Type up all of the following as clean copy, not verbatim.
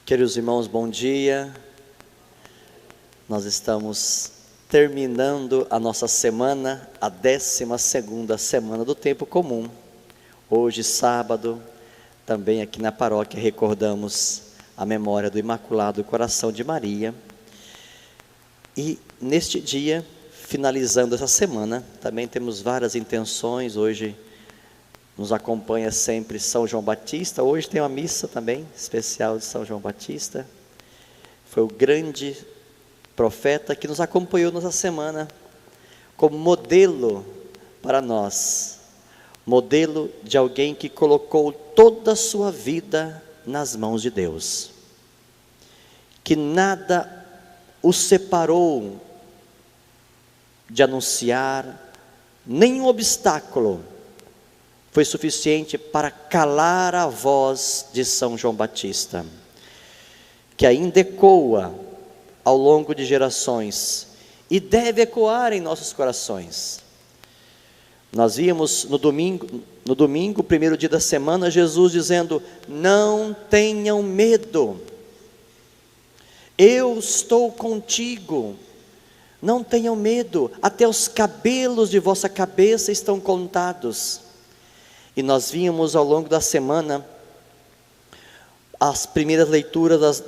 Queridos irmãos, bom dia. Nós estamos terminando a nossa semana, a 12ª semana do tempo comum. Hoje, sábado, também aqui na paróquia recordamos a memória do Imaculado Coração de Maria. E neste dia, finalizando essa semana, também temos várias intenções. Hoje nos acompanha sempre São João Batista. Hoje tem uma missa também especial de São João Batista. Foi o grande profeta que nos acompanhou nessa semana como modelo para nós, modelo de alguém que colocou toda a sua vida nas mãos de Deus, que nada o separou de anunciar, nenhum obstáculo foi suficiente para calar a voz de São João Batista, que ainda ecoa ao longo de gerações e deve ecoar em nossos corações. Nós vimos no domingo, primeiro dia da semana, Jesus dizendo: não tenham medo, eu estou contigo, não tenham medo, até os cabelos de vossa cabeça estão contados. E nós vimos ao longo da semana as primeiras leituras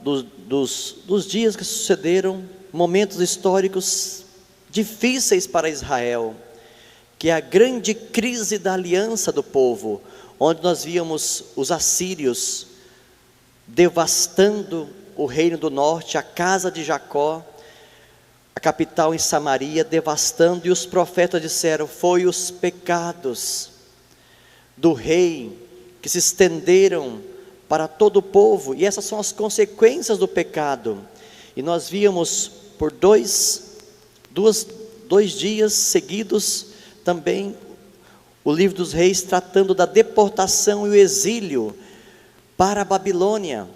dos dias que sucederam, momentos históricos difíceis para Israel, que é a grande crise da aliança do povo, onde nós víamos os assírios devastando o reino do norte, a casa de Jacó, a capital em Samaria, devastando, e os profetas disseram: foi os pecados do rei que se estenderam para todo o povo, e essas são as consequências do pecado. E nós víamos por dois dias seguidos também o livro dos reis tratando da deportação e o exílio para a Babilônia,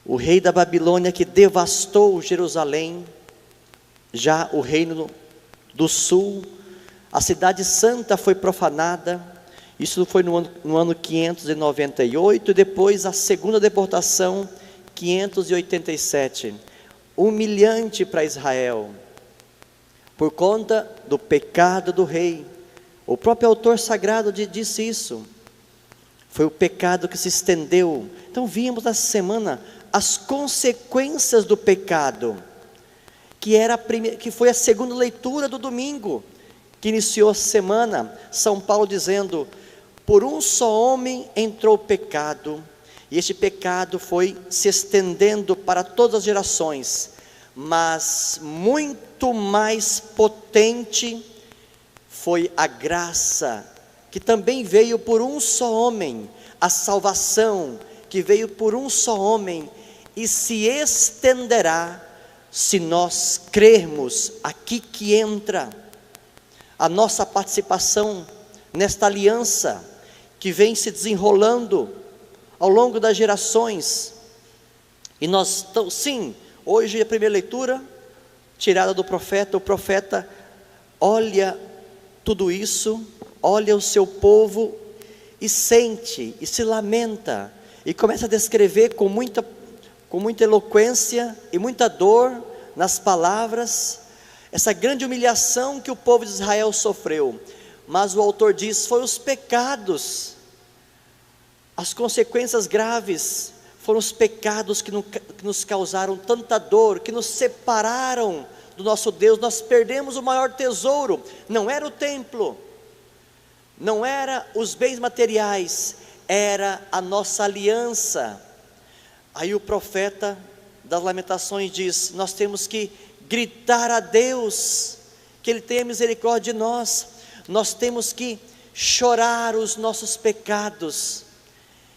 o rei da Babilônia que devastou Jerusalém, já o reino do sul, a cidade santa foi profanada. Isso foi no ano 598, e depois a segunda deportação, 587, humilhante para Israel, por conta do pecado do rei. O próprio autor sagrado disse isso, foi o pecado que se estendeu. Então vimos nessa semana as consequências do pecado, que foi a segunda leitura do domingo, que iniciou a semana, São Paulo dizendo: por um só homem entrou o pecado, e este pecado foi se estendendo para todas as gerações, mas muito mais potente foi a graça, que também veio por um só homem, a salvação, que veio por um só homem, e se estenderá, se nós crermos. Aqui que entra a nossa participação nesta aliança, que vem se desenrolando ao longo das gerações. E nós, sim, hoje a primeira leitura, tirada do profeta. O profeta olha tudo isso, olha o seu povo e sente, e se lamenta, e começa a descrever com muita eloquência e muita dor nas palavras, essa grande humilhação que o povo de Israel sofreu. Mas o autor diz: foi os pecados, as consequências graves, foram os pecados que nos causaram tanta dor, que nos separaram do nosso Deus. Nós perdemos o maior tesouro, não era o templo, não era os bens materiais, era a nossa aliança. Aí o profeta das Lamentações diz: nós temos que gritar a Deus, que Ele tenha misericórdia de nós. Nós temos que chorar os nossos pecados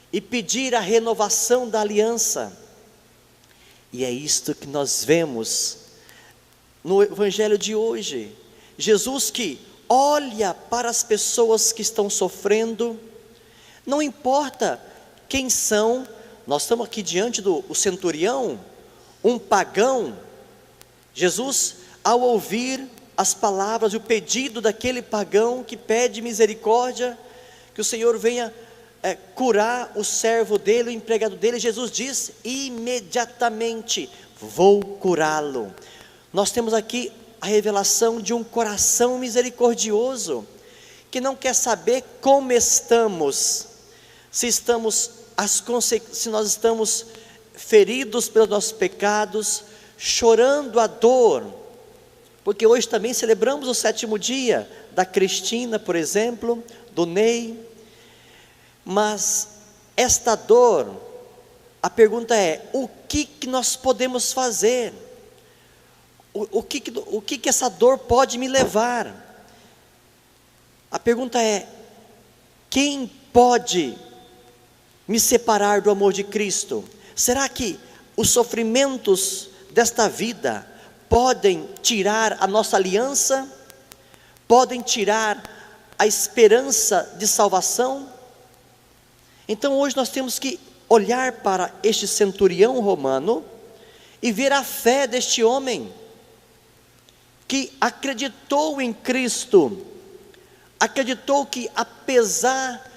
e pedir a renovação da aliança. E é isto que nós vemos no Evangelho de hoje. Jesus que olha para as pessoas que estão sofrendo, não importa quem são. Nós estamos aqui diante do centurião, um pagão. Jesus, ao ouvir as palavras e o pedido daquele pagão que pede misericórdia, que o Senhor venha curar o servo dele, o empregado dele, Jesus diz: imediatamente vou curá-lo. Nós temos aqui a revelação de um coração misericordioso, que não quer saber como estamos, se nós estamos feridos pelos nossos pecados, chorando a dor, porque hoje também celebramos o 7º dia da Cristina, por exemplo, do Ney. Mas esta dor, a pergunta é: o que nós podemos fazer? O que essa dor pode me levar? A pergunta é: quem pode me separar do amor de Cristo? Será que os sofrimentos desta vida podem tirar a nossa aliança? Podem tirar a esperança de salvação? Então hoje nós temos que olhar para este centurião romano e ver a fé deste homem, que acreditou em Cristo, acreditou que apesar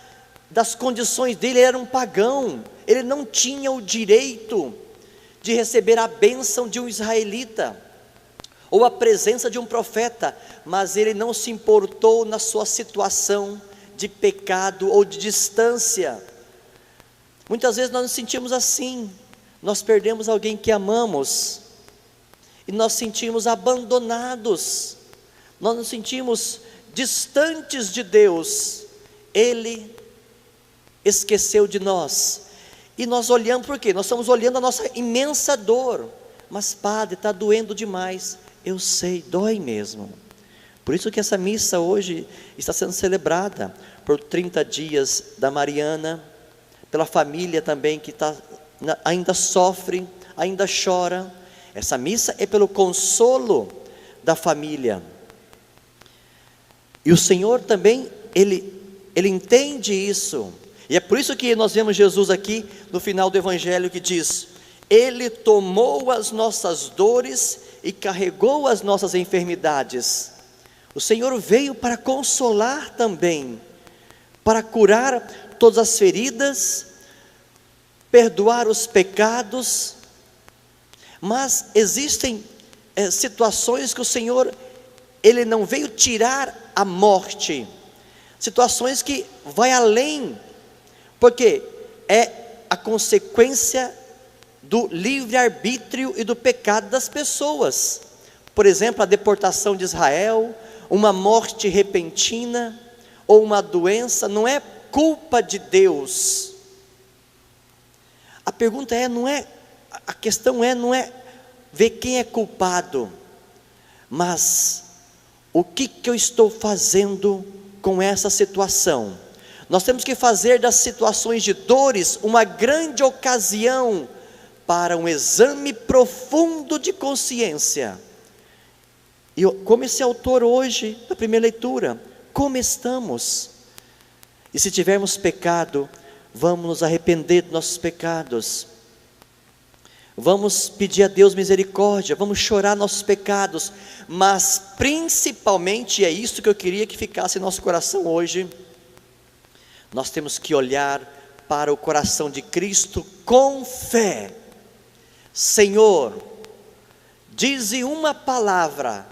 das condições dele, ele era um pagão, ele não tinha o direito de receber a bênção de um israelita, ou a presença de um profeta, mas ele não se importou na sua situação de pecado ou de distância. Muitas vezes nós nos sentimos assim, nós perdemos alguém que amamos, e nós sentimos abandonados, nós nos sentimos distantes de Deus. Ele esqueceu de nós, e nós olhamos, por quê? Nós estamos olhando a nossa imensa dor. Mas padre, está doendo demais. Eu sei, dói mesmo. Por isso que essa missa hoje está sendo celebrada por 30 dias da Mariana, pela família também que ainda sofre, ainda chora. Essa missa é pelo consolo da família. E o Senhor também, Ele entende isso. E é por isso que nós vemos Jesus aqui no final do Evangelho que diz: Ele tomou as nossas dores e carregou as nossas enfermidades. O Senhor veio para consolar também, para curar todas as feridas, perdoar os pecados. Mas existem situações que o Senhor, Ele não veio tirar a morte, situações que vai além, porque é a consequência do livre-arbítrio e do pecado das pessoas. Por exemplo, a deportação de Israel, uma morte repentina, ou uma doença, não é culpa de Deus. A pergunta é, a questão não é ver quem é culpado, mas o que eu estou fazendo com essa situação? Nós temos que fazer das situações de dores uma grande ocasião para um exame profundo de consciência. E como esse autor hoje, na primeira leitura, como estamos? E se tivermos pecado, vamos nos arrepender dos nossos pecados, vamos pedir a Deus misericórdia, vamos chorar nossos pecados, mas principalmente, e é isso que eu queria que ficasse em nosso coração hoje, nós temos que olhar para o coração de Cristo com fé. Senhor, dize uma palavra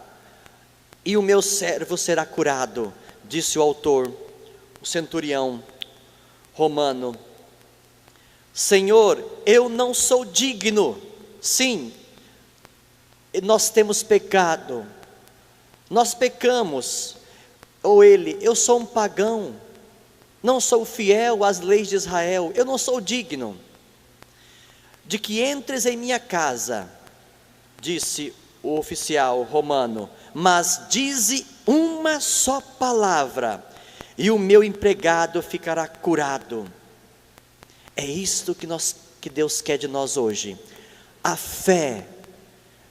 e o meu servo será curado, disse o autor, o centurião romano. Senhor, eu não sou digno. Sim, nós temos pecado, nós pecamos. Ou ele: eu sou um pagão, não sou fiel às leis de Israel, eu não sou digno de que entres em minha casa, disse o oficial romano, mas dize uma só palavra e o meu empregado ficará curado. É isto que Deus quer de nós hoje, a fé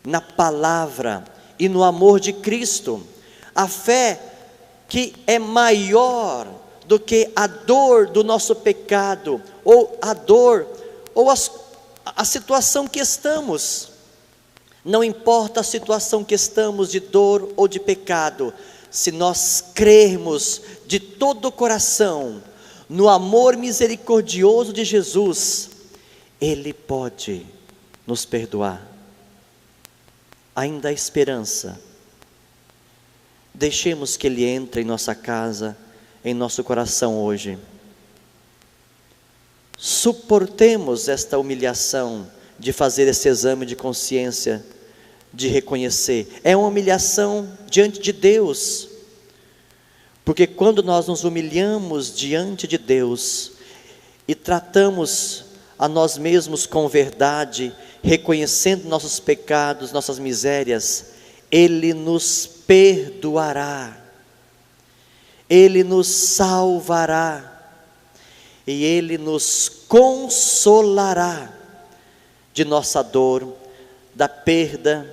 na palavra e no amor de Cristo, a fé que é maior do que a dor do nosso pecado, ou a dor, ou a situação que estamos. Não importa a situação que estamos, de dor ou de pecado, se nós crermos de todo o coração no amor misericordioso de Jesus, Ele pode nos perdoar. Ainda há esperança. Deixemos que Ele entre em nossa casa, em nosso coração hoje. Suportemos esta humilhação de fazer esse exame de consciência, de reconhecer. É uma humilhação diante de Deus, porque quando nós nos humilhamos diante de Deus e tratamos a nós mesmos com verdade, reconhecendo nossos pecados, nossas misérias, Ele nos perdoará, Ele nos salvará, e Ele nos consolará de nossa dor, da perda,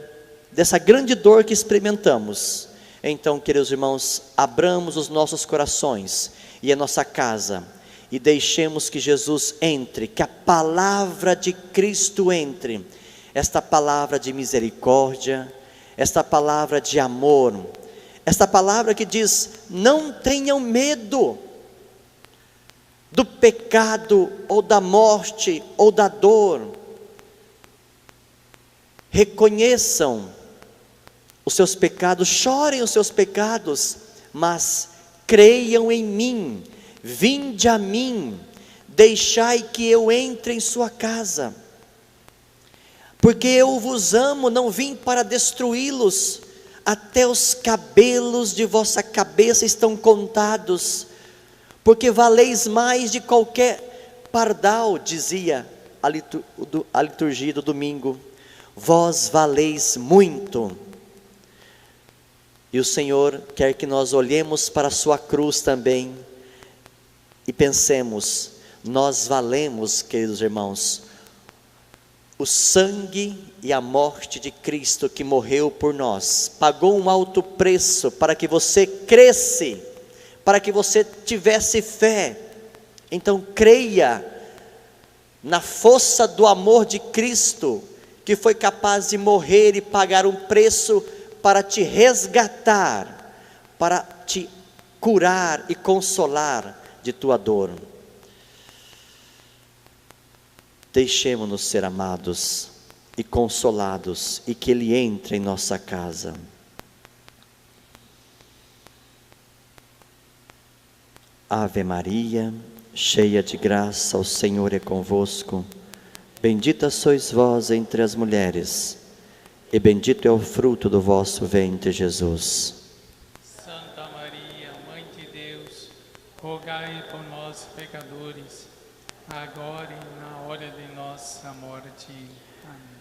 dessa grande dor que experimentamos. Então, queridos irmãos, abramos os nossos corações e a nossa casa, e deixemos que Jesus entre, que a palavra de Cristo entre, esta palavra de misericórdia, esta palavra de amor, esta palavra que diz: não tenham medo do pecado, ou da morte, ou da dor. Reconheçam os seus pecados, chorem os seus pecados, mas creiam em mim, vinde a mim, deixai que eu entre em sua casa, porque eu vos amo, não vim para destruí-los, até os cabelos de vossa cabeça estão contados, porque valeis mais de qualquer pardal, dizia a liturgia do domingo. Vós valeis muito. E o Senhor quer que nós olhemos para a sua cruz também e pensemos: nós valemos, queridos irmãos, o sangue e a morte de Cristo, que morreu por nós, pagou um alto preço para que você cresce, para que você tivesse fé. Então creia na força do amor de Cristo, que foi capaz de morrer e pagar um preço para te resgatar, para te curar e consolar de tua dor. Deixemo-nos ser amados e consolados, e que Ele entre em nossa casa. Ave Maria, cheia de graça, o Senhor é convosco. Bendita sois vós entre as mulheres, e bendito é o fruto do vosso ventre, Jesus. Santa Maria, Mãe de Deus, rogai por nós, pecadores, agora e na hora de nossa morte. Amém.